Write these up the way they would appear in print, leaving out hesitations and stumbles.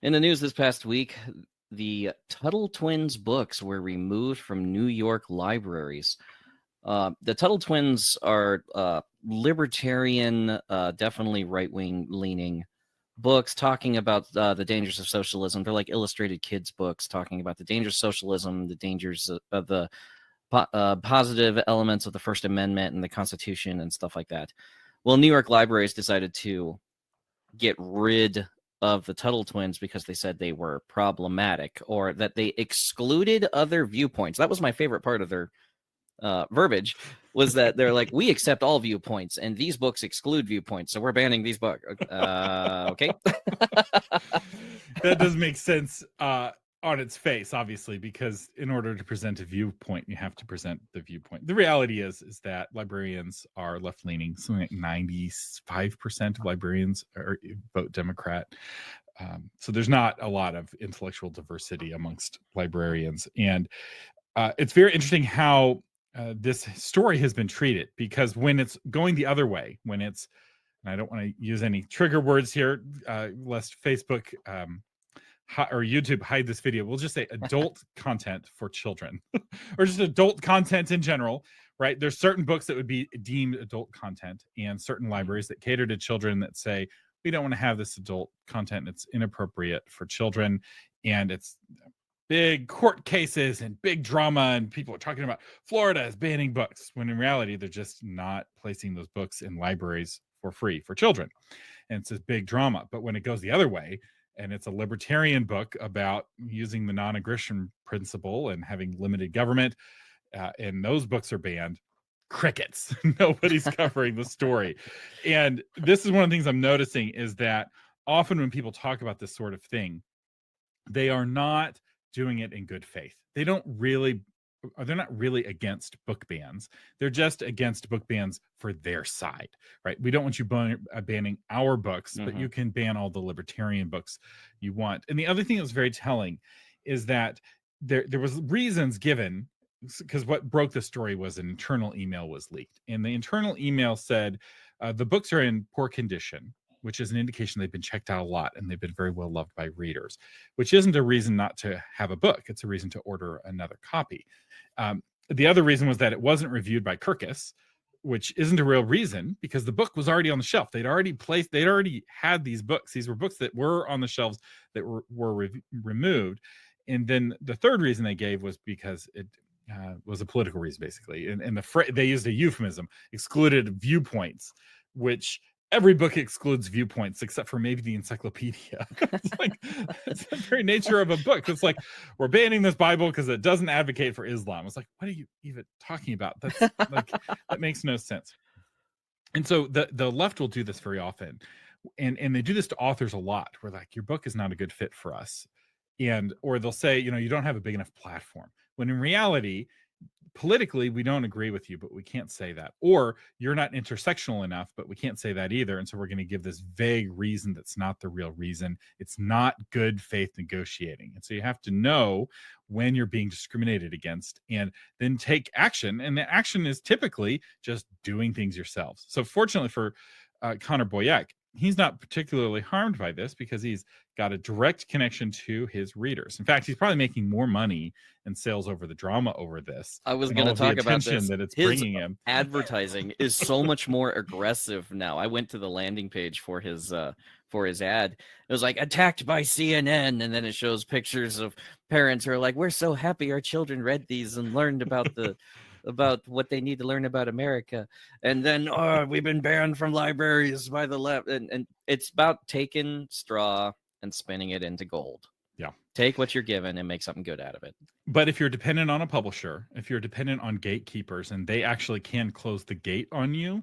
In the news this past week, the Tuttle Twins books were removed from New York libraries. The Tuttle Twins are libertarian, definitely right-wing leaning books talking about the dangers of socialism. They're like illustrated kids' books talking about the dangers of socialism, the dangers of the positive elements of the First Amendment and the Constitution and stuff like that. Well, New York libraries decided to get rid of the Tuttle Twins because they said they were problematic or that they excluded other viewpoints. That was my favorite part of their verbiage, was that they're like, we accept all viewpoints and these books exclude viewpoints, so we're banning these books. Okay. That does make sense on its face, obviously, because in order to present a viewpoint, you have to present the viewpoint. The reality is that librarians are left-leaning. Something like 95% of librarians vote Democrat. So there's not a lot of intellectual diversity amongst librarians. And it's very interesting how this story has been treated, because when it's going the other way, when it's, and I don't want to use any trigger words here, lest Facebook or YouTube hide this video. We'll just say adult content for children or just adult content in general, right? There's certain books that would be deemed adult content and certain libraries that cater to children that say, we don't want to have this adult content. It's inappropriate for children. And it's big court cases and big drama. And people are talking about Florida is banning books, when in reality, they're just not placing those books in libraries for free for children. And it's this big drama. But when it goes the other way, and it's a libertarian book about using the non-aggression principle and having limited government, and those books are banned, crickets. Nobody's covering the story. And this is one of the things I'm noticing, is that often when people talk about this sort of thing, they are not doing it in good faith. They're not really against book bans. They're just against book bans for their side, right? We don't want you banning our books, but you can ban all the libertarian books you want. And the other thing that was very telling is that there was reasons given, because what broke the story was an internal email was leaked. And the internal email said, the books are in poor condition, which is an indication they've been checked out a lot and they've been very well loved by readers, which isn't a reason not to have a book. It's a reason to order another copy. The other reason was that it wasn't reviewed by Kirkus, which isn't a real reason, because the book was already on the shelf. They'd already had these books. These were books that were on the shelves that were removed. And then the third reason they gave was because it was a political reason, basically. And they used a euphemism, excluded viewpoints, which every book excludes viewpoints except for maybe the encyclopedia. It's like, it's the very nature of a book. It's like, we're banning this Bible because it doesn't advocate for Islam. It's like, what are you even talking about? That's like, that makes no sense. And so the left will do this very often. And they do this to authors a lot. Where like, your book is not a good fit for us. Or they'll say, you don't have a big enough platform. When in reality, politically, we don't agree with you, but we can't say that. Or you're not intersectional enough, but we can't say that either. And so we're going to give this vague reason that's not the real reason. It's not good faith negotiating. And so you have to know when you're being discriminated against and then take action. And the action is typically just doing things yourselves. So fortunately for Connor Boyack, he's not particularly harmed by this because he's got a direct connection to his readers. In fact, he's probably making more money in sales over the drama over this. I was going to talk about this. That it's his bringing him. Advertising is so much more aggressive now. I went to the landing page for his ad. It was like, attacked by CNN, and then it shows pictures of parents who are like, we're so happy our children read these and learned about about what they need to learn about America. And then, we've been banned from libraries by the left. And it's about taking straw and spinning it into gold. Yeah. Take what you're given and make something good out of it. But if you're dependent on a publisher, if you're dependent on gatekeepers, and they actually can close the gate on you,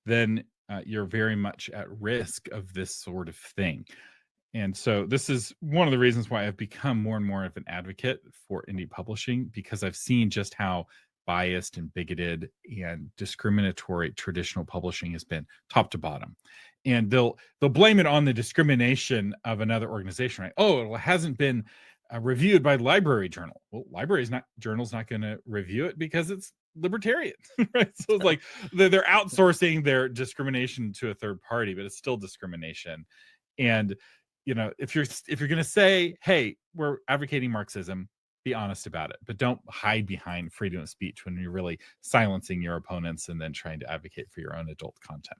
then you're very much at risk of this sort of thing. And so this is one of the reasons why I've become more and more of an advocate for indie publishing, because I've seen just how biased and bigoted and discriminatory traditional publishing has been, top to bottom. And they'll blame it on the discrimination of another organization, right? Oh, it hasn't been reviewed by the library journal. Well, journal's not going to review it because it's libertarian, right? So it's like they're outsourcing their discrimination to a third party, but it's still discrimination. And if you're going to say, hey, we're advocating Marxism, be honest about it, but don't hide behind freedom of speech when you're really silencing your opponents and then trying to advocate for your own adult content.